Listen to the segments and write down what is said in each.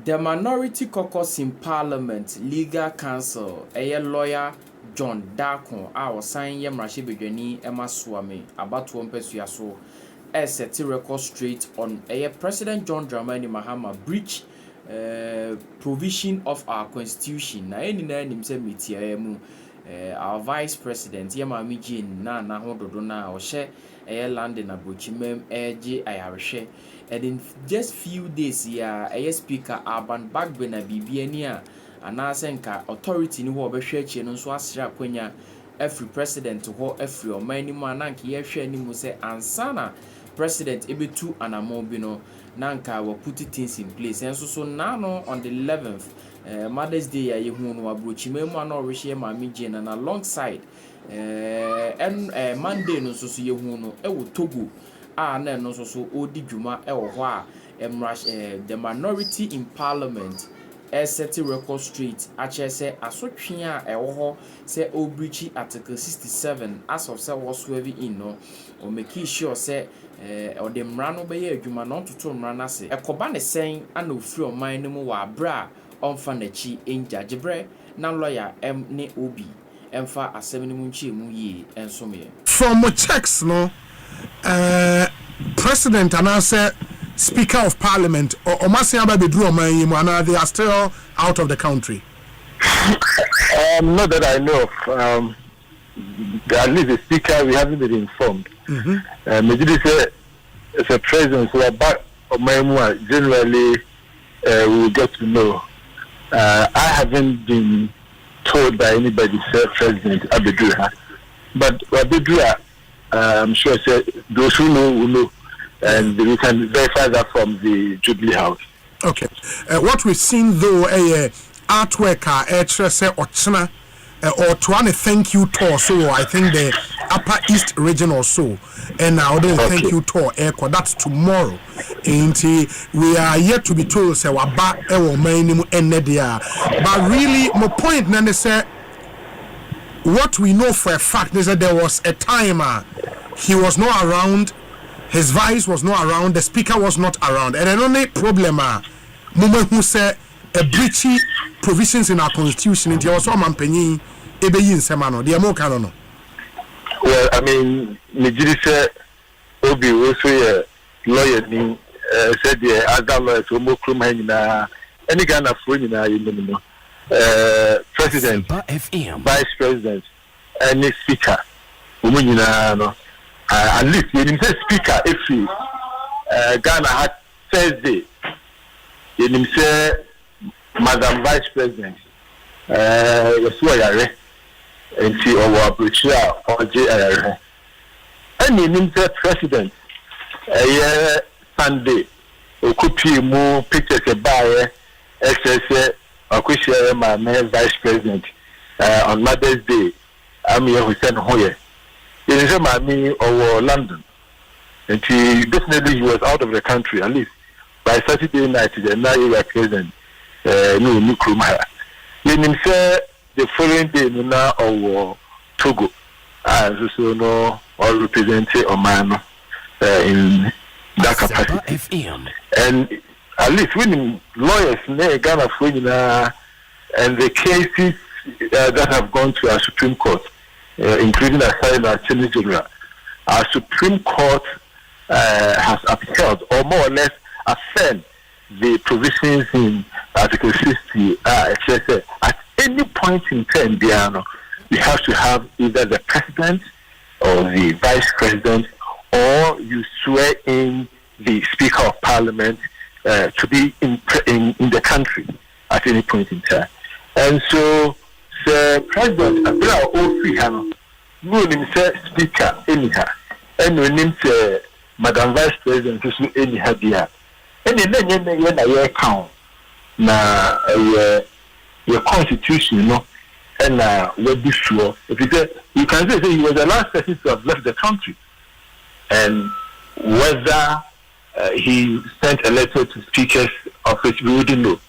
The Minority Caucus in Parliament Legal Counsel, a lawyer John Darko, our sign Yamrashi Bejani, Emma Swami, about to Pesuaso, as set record straight on a President John Dramani Mahama breach provision of our constitution. Na any name say metia our vice president Yamami Jane na hododo na o she land na Bochimem eje ayareshe. And in just few days a speaker Urban Bagbe na bibia ni a anasenka authority ni ho obehwe chi no so asira kwanya every president ho every omani mu ananka ye hwe ni mu se ansana president ebetu anamon bi no nanka we put things in place and so now on the 11th Mother's Day ya yehu no abrochime mu ana orehye Mami Jane na alongside Monday no so yehu no ewo Togo na no so odi dwuma ewo ho a the minority in parliament set record straight achese asotwe a ewo ho se obreach article 67 as of say was swerve in no o make sure say or the mrano be adwuma no toto mrana se ekoba ne sen ana ofri oman no mu wa bra onfa na chi enjagebre na lawyer ne obi emfa asem ni mu nchi mu yi ensome from checks no president and answer Speaker of Parliament or Omasiaba Bedru Oman, they are still out of the country. Not that I know of. At least the Speaker, we haven't been informed. Maybe it's a presence who are back Oman. Generally, we will get to know. I haven't been told by anybody, Sir President Abedru. But Abedru, I'm sure those who know will know. And we can verify that from the Jubilee House. Okay. What we've seen though, artwork, Ochna, or Tuane thank you tour, so I think the Upper East region or so, and now the thank you tour, that's tomorrow. And we are yet to be told, say, but really, my point, Nande say, what we know for a fact is that there was a time he was not around. His vice was not around, the speaker was not around. And the only problem moment who say a breachy provisions in our constitution into also mampeni ebe yin semano. The American no. Well, I mean, Nigiri said Obi also a lawyer ni said the other lawyers who mo krum na any kind of phone na you know. President, vice president, any speaker, no. At least when you say speaker, if Ghana had Thursday, when you say Madam Vice President, Yasuayare, and she over Brucia or J. And you say President, Sunday, or could more pictures about SSA or could share my Vice President on Mother's Day. I'm here who sent Hoyer. In Germany or London, and definitely he was out of the country at least by Saturday night. The now president, no Krumah. Then the following day, Nuna or Togo, as so no or represented Oman in that capacity. And at least when lawyers near Ghana and the cases that have gone to our Supreme Court. Including aside our Attorney General, our Supreme Court has upheld or more or less affirmed the provisions in Article 60. At any point in time, we have to have either the President or the Vice President, or you swear in the Speaker of Parliament to be in the country at any point in time. And so, the President, no name speaker anyhow, and no name Madam Vice President to anyhow there. And then I count na your constitution, no, and what be sure. If you can say he was the last person to have left the country, and whether he sent a letter to Speaker's office, we wouldn't know,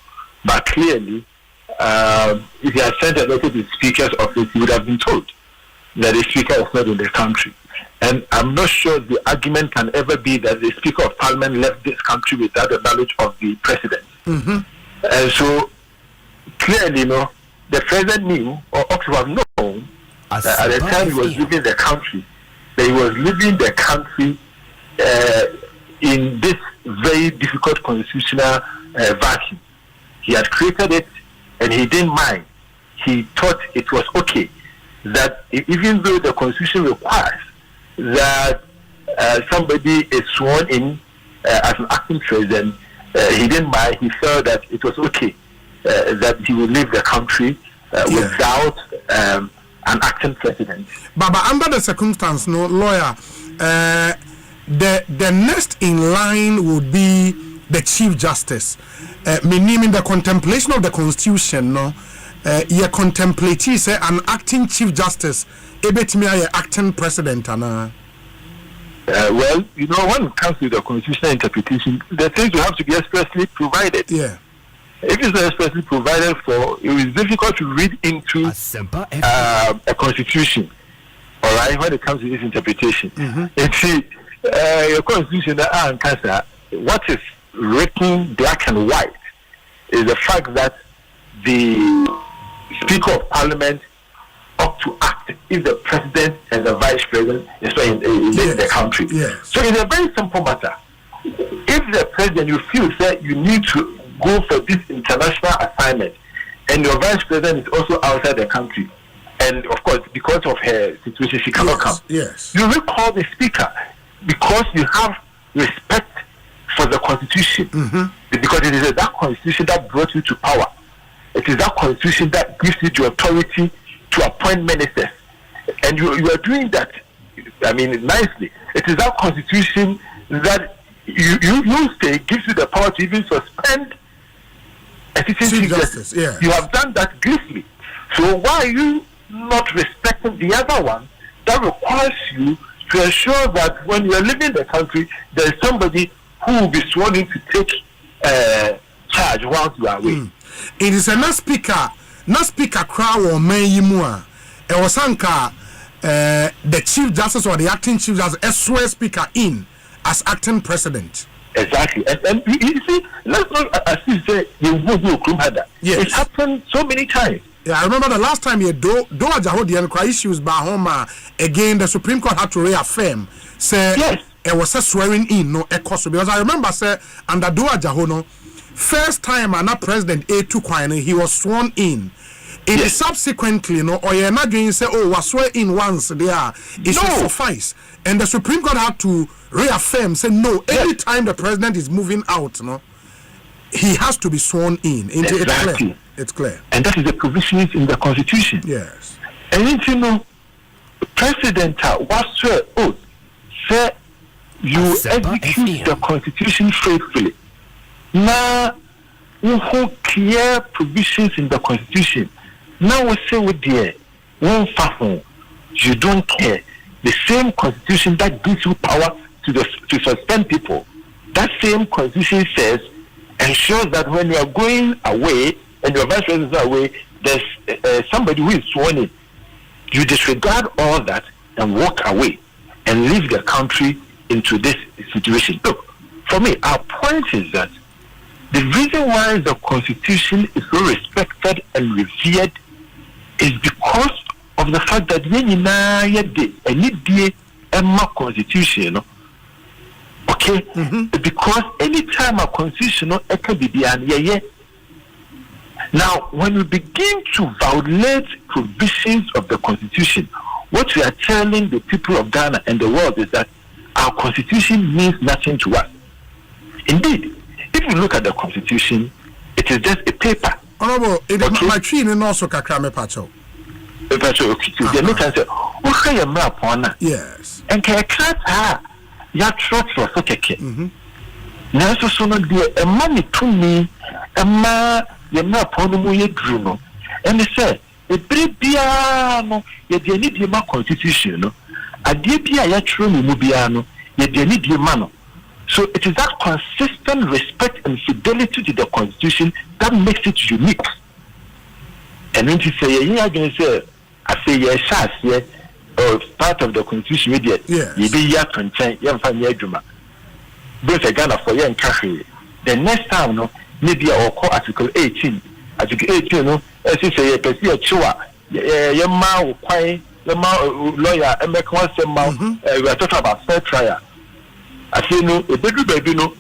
but clearly. If he had sent a letter to the Speaker's office, he would have been told that the Speaker was not in the country. And I'm not sure the argument can ever be that the Speaker of Parliament left this country without the knowledge of the President. And so clearly, the president knew, or ought to have known, that at the time he was leaving the country, that he was leaving the country in this very difficult constitutional vacuum. He had created it, and he didn't mind. He thought it was okay that even though the constitution requires that somebody is sworn in as an acting president, he didn't mind. He felt that it was okay that he would leave the country without an acting president. But under the circumstance, lawyer, the next in line would be the Chief Justice. Meaning the contemplation of the Constitution, you contemplate say an acting Chief Justice, ebetimi acting President, Well, when it comes to the constitutional interpretation, the things will have to be expressly provided. Yeah. If it's not expressly provided for, it is difficult to read into a constitution. All right, when it comes to this interpretation, and see, your constitution, what is written black and white is the fact that the Speaker of Parliament ought to act if the President and the Vice President is in the country. Yes. So it's a very simple matter. If the President, you feel that you need to go for this international assignment, and your Vice President is also outside the country, and of course, because of her situation, she cannot come. Yes. You recall the Speaker because you have respect for the Constitution, because it is that Constitution that brought you to power. It is that Constitution that gives you the authority to appoint ministers, and you are doing that. I mean, nicely. It is that Constitution that you say gives you the power to even suspend a Chief Justice. Yeah. You have done that gracefully. So why are you not respecting the other one that requires you to ensure that when you are leaving the country, there is somebody who will be sworn in to take charge while you are away? It is a not speaker crowd or Mayimua. It was the Chief Justice or the acting Chief Justice, a swear speaker in as acting president. Exactly. And you see, let's not as you say, it happened so many times. Yeah, I remember the last time you do Ajahodian issues by Homa again, the Supreme Court had to reaffirm, say, yes. It was a swearing in, no echoes. Because I remember, say, under Dua Jahono, first time and President A2 Kwine, he was sworn in. It is subsequently, or you're not going to say, was swear in once there, it should suffice. And the Supreme Court had to reaffirm, say, no, every time the president is moving out, he has to be sworn in. Exactly. It's clear. And that is the provisions in the Constitution. Yes. And the President was swear oath, say, you execute the Constitution faithfully. Now, we have clear provisions in the Constitution. Now we say with the one fashion, you don't care. The same Constitution that gives you power to suspend people, that same Constitution says, ensures that when you are going away and your vice president is away, there's somebody who is sworn in. You disregard all that and walk away and leave the country into this situation. Look, for me, our point is that the reason why the Constitution is so respected and revered is because of the fact that any Constitution, okay? Because anytime a Constitution can be now, when we begin to violate provisions of the Constitution, what we are telling the people of Ghana and the world is that our Constitution means nothing to us. Indeed, if you look at the Constitution, it is just a paper. Honorable, it is my tree and also Kakrame Pacho. Yes. And ya trot for okay. Now so no dear a money to me a ma ye ma pono ye druno. And they say a bribiano ye de need ye ma Constitution no. A dear bia ya true mubiano ye de need ye mano. So it is that consistent respect and fidelity to the Constitution that makes it unique. And when you say, yeah, I can say, I say, yes, yes, or part of the Constitution, yes. You be ya content, young family drama. Both a Ghana for young country. The next time, no, maybe or call Article 18. Article 18, no, as you say, a chua, your man, quite the lawyer, and make one we are talking about fair trial. I say, no, a baby, no,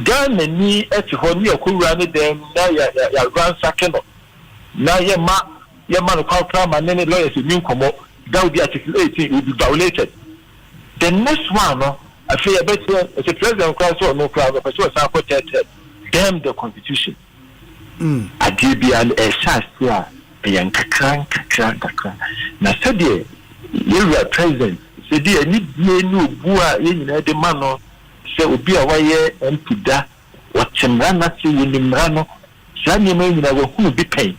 Ghana ni at home, you could run it then, now you run second. Now, your man, call and any lawyers in new commo, that would be Article 18 will be violated. The next one, I feel a better as a president class or no crowd, but so I protected. Damn the constitution. I did be an a young kakran. Now, said you are president. Said dear, need no bua in the manor. Say, will be a wire and to that. What Chimrana see in the Mrano, Sunny man, I will be pain.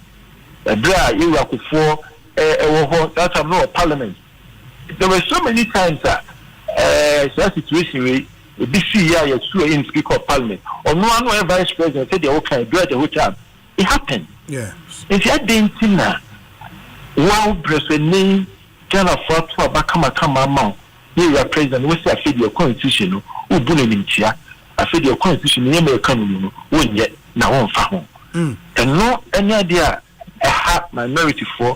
A bra, you are for that's a parliament. There were so many times that. That situation where the BC is so in speaker of parliament or no one vice president said they okay do it the whole time. It happened. Yeah. If you didn't know, wow, Brazilian Ghana for to Bakama amount. You are president. We say I feel your constitution. Who bullying in here? I feel your constitution. You may come when yet now on farm. And no any idea. I have minority for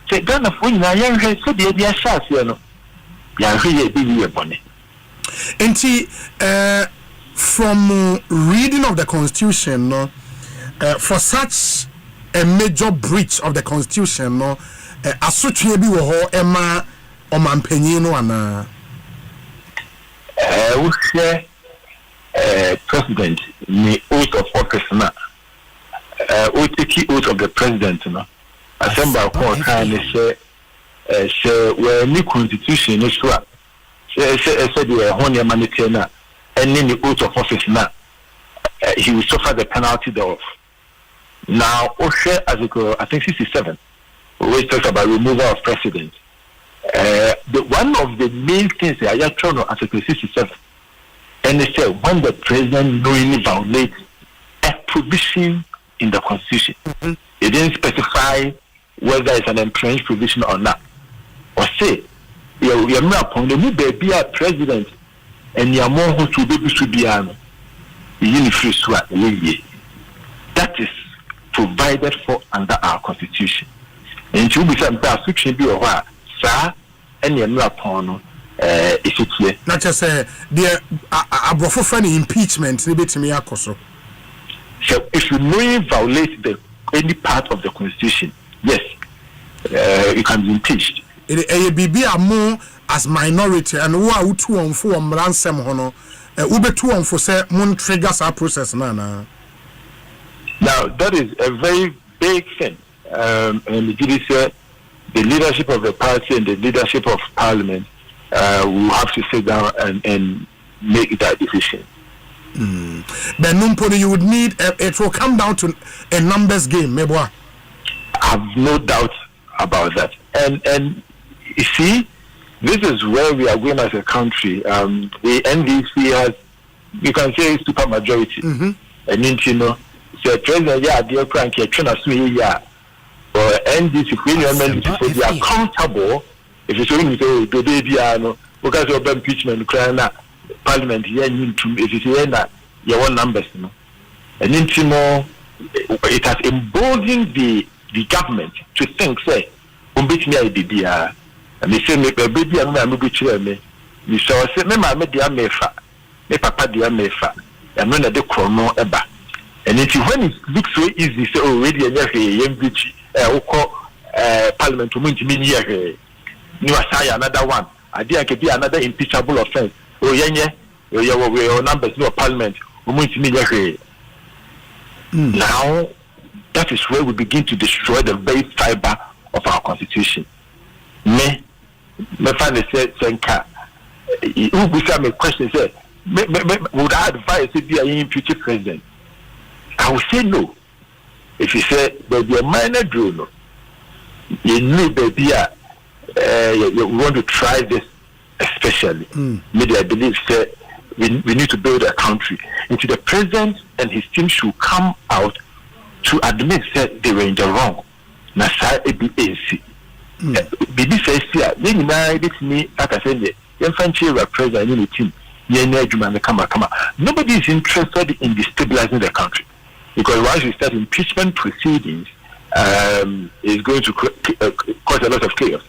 say Ghana for you. I said the idea shots you know. And from reading of the constitution, for such a major breach of the constitution, asotwe bi wo ho ema omampanyin no ana we share president the oath of office na we take oath of the president no assembly ko kan share where new constitution is sure said the Honia Manitena and then the oath of office now he will suffer the penalty thereof. Now Oshe Article I think 67 always talks about removal of president. The one of the main things I just turn on Article 67 and they say when the president knowingly violates a provision in the constitution. It didn't specify whether it's an entrenched provision or not. Or say, you're not upon the new baby president and you're more who to be Subiano. That is provided for under our constitution. And to be some restriction be or sir, and you're not upon if it's here. Not just say, dear, I brought for funny impeachment, maybe to me, Akoso. So if you knowingly violate any part of the constitution, yes, you can be impeached. Bibi are more as minority and who are 2 on 4 ransom hono ube 2 on 4 say moon triggers our process now that is a very big thing and the leadership of the party and the leadership of parliament will have to sit down and make that decision. But Numponi, you would need it will come down to a numbers game, maybe. I have no doubt about that. And you see, this is where we are going as a country. The NDC has, you can say, super majority. And you know, so president, yeah, dear crank, you're trying to say, yeah, or NDC, if they are comfortable, if you say, the baby, because of impeachment, parliament, yeah, if you say that, you want numbers, you know. And then, you know, it has emboldened the government to think, say, beat me a baby, and they say, me baby, I'm going to be me. You shall say, me, my dear Mefa, me papa, dear Mefa, and when the chrono eba. And if you when it looks so easy, say, oh, ready, and you're parliament to mean here. You are saying another one. I did be another impeachable offense. Oh, yeah, your numbers, no parliament. Now, that is where we begin to destroy the very fiber of our constitution. Me find the senka. Who would say me question? Say, would I advise to be an impeached president? I will say no. If you say there be a minor drill, no, you know, baby, you want to try this, especially. Maybe I believe say we need to build a country. Into the president and his team should come out to admit that they were in the wrong. Nasa ABAC. Bibi says here, then it's me, like I said, the infantry president in the team. Nobody is interested in destabilizing the country. because once you start impeachment proceedings, it's going to cause a lot of chaos.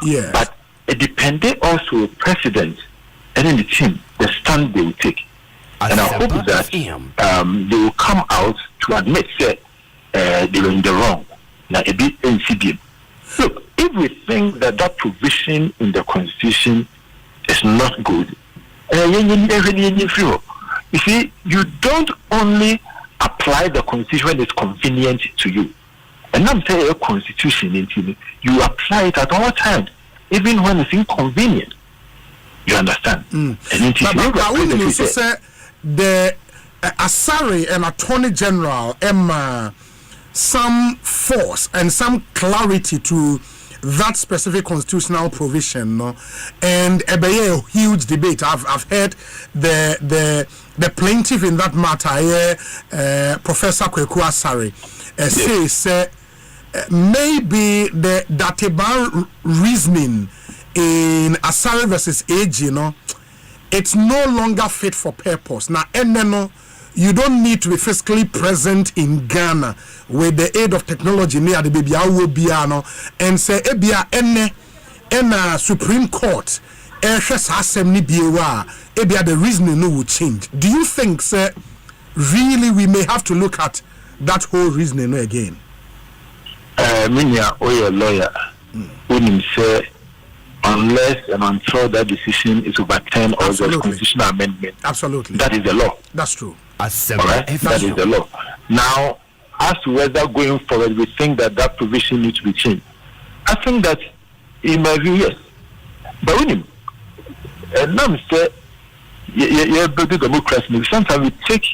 Yeah. But it depended also president and then the team, the stand they will take. And I hope that they will come out to admit that they were in the wrong. Now, a bit NCDM. Look, if we think that provision in the constitution is not good, you see, you don't only apply the constitution when it's convenient to you. And I'm saying a constitution, you apply it at all times, even when it's inconvenient. You understand? But we also say the Asari and Attorney General some force and some clarity to that specific constitutional provision, no? And a huge debate. I've heard the plaintiff in that matter, Professor Kweku Asari, say maybe the Datiba reasoning in Asari versus AG, it's no longer fit for purpose. Now, you don't need to be physically present in Ghana with the aid of technology near the baby and say Supreme Court the reasoning will change. Do you think, sir, really we may have to look at that whole reasoning again? Minya or lawyer wouldn't say unless and until that decision is overturned or the constitutional amendment. Absolutely. That is the law. That's true. All right? That is the law. Now, as to whether going forward we think that provision needs to be changed, I think that in my view, yes. But when you say you're building democracy, sometimes we take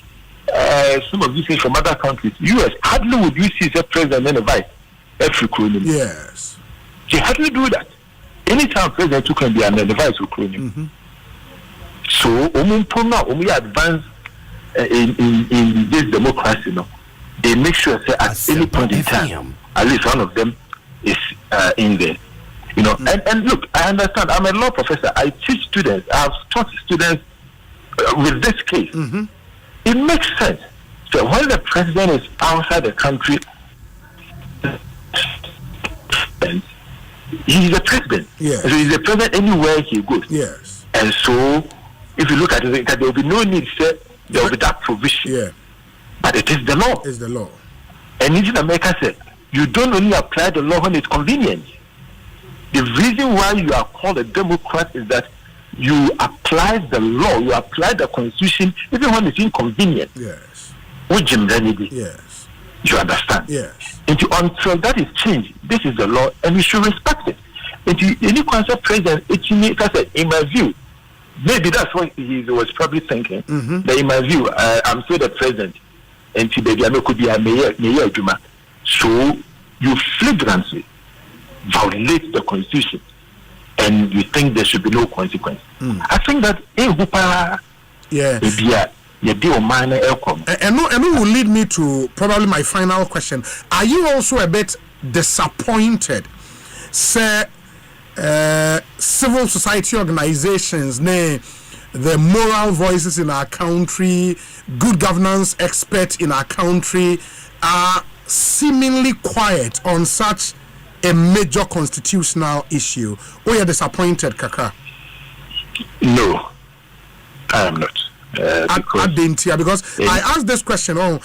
some of these things from other countries. US, hardly would you see the president and a vice every crony. Yes. They hardly do that. Anytime president can be an advice with crony. So, we advance in this democracy, they make sure that at any point in time, at least one of them is in there. And look, I understand. I'm a law professor. I teach students. I have taught students with this case. It makes sense. So when the president is outside the country, he's the president. Yes. So he's the president anywhere he goes. Yes. And so, if you look at it, there will be no need, sir. There will be that provision. Yeah. But it is the law. It's the law. And in America said, you don't only apply the law when it's convenient. The reason why you are called a Democrat is that you apply the law, you apply the constitution, even when it's inconvenient. Yes. Which remedy? Yes. You understand? Yes. And until that is changed, this is the law, and we should respect it. And any concept president, in my view, maybe that's what he was probably thinking. That in my view, I'm still the president, and today I could be a mayor. So you flagrantly violate the constitution, and you think there should be no consequence. I think that and will lead me to probably my final question. Are you also a bit disappointed, say, civil society organizations, the moral voices in our country, good governance experts in our country are seemingly quiet on such a major constitutional issue? Or you're disappointed, Kaka? No, I am not. Because I asked this question. And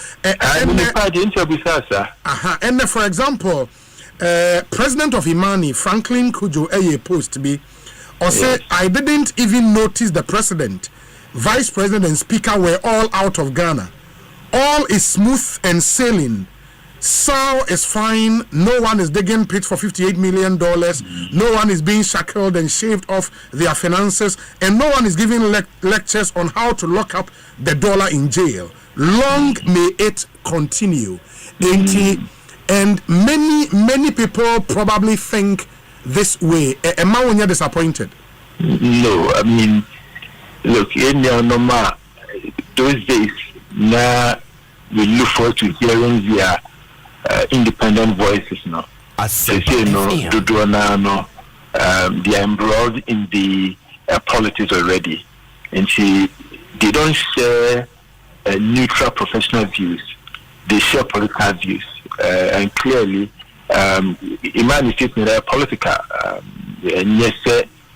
for example, President of Imani, Franklin Kujo, post be, or say, I didn't even notice the president, vice president, and speaker were all out of Ghana. All is smooth and sailing. Sao is fine. No one is digging pits for $58 million. No one is being shackled and shaved off their finances. And no one is giving lectures on how to lock up the dollar in jail. Long may it continue. And many people probably think this way. Am I when you're disappointed? No, I mean, look, in your normal, those days, now we look forward to hearing their independent voices now. They say they are embroiled in the politics already, and they don't share neutral professional views. they share political views, and clearly, Imam is not political, and yes,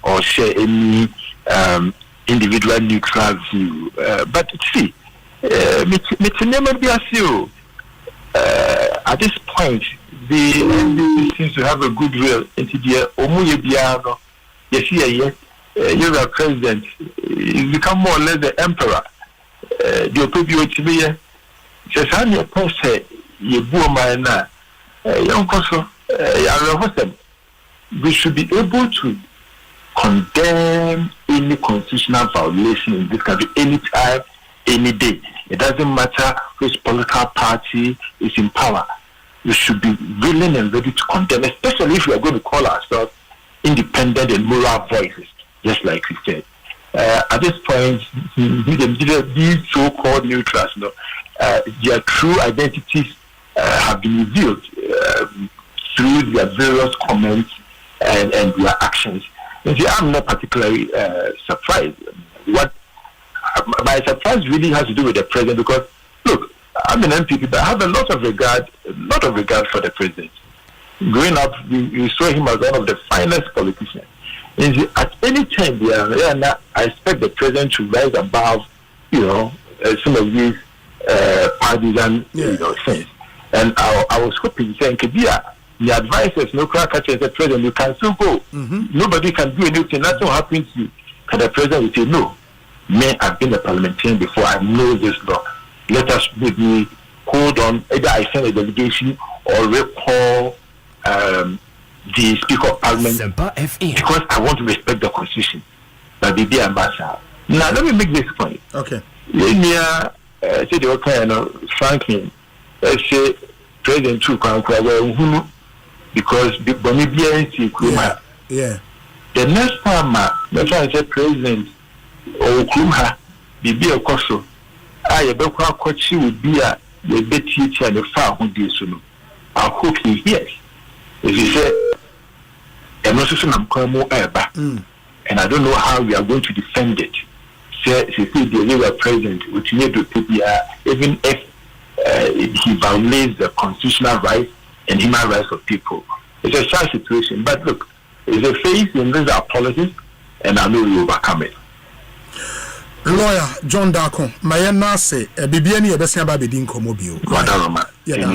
or share any individual neutral view. But see, at this point, the NDC seems to have a goodwill into the Omuyebiano. Yes, you're a president. You become more or less the emperor. The Opioid to me, says, I'm your person, you boom my na, young consul, we should be able to condemn any constitutional violation in this country anytime, any day. It doesn't matter which political party is in power. We should be willing and ready to condemn, especially if we are going to call ourselves independent and moral voices, just like we said. At this point, these so-called neutrals, their true identities have been revealed through their various comments and their actions. And see, I'm not particularly surprised. What my surprise really has to do with the president, because look, I'm an MPP, but I have a lot of regard for the president. Growing up, we saw him as one of the finest politicians. And see, at any time, I expect the president to rise above, some of these partisan, things. And I was hoping, saying, Kabia, the advisors, no crack at the president, you can still go. Nobody can do anything. Nothing will happen to you. And the president will say, no. Me, I've been a parliamentarian before. I know this law. Let us maybe hold on. Either I send a delegation or recall the Speaker of Parliament because I want to respect the Constitution. But the ambassador. Now, let me make this point. Okay. Say the Franklin, let's say President Trump, because the yeah. The next time, let's say President or Kumha, Bibi Okoso, I be Kwachi would be a betty and the far who did so. I hope he hears. As he said, and also some and I don't know how we are going to defend it. Say the legal president, which need to be even if he violates the constitutional rights and human rights of people. It's a sad situation. But look, it's a phase in these are policies, and I know we overcome it. Lawyer John Darko, my nase, Bibiani, a Bessia Babidin Comobio. Guadaroma. Yeah,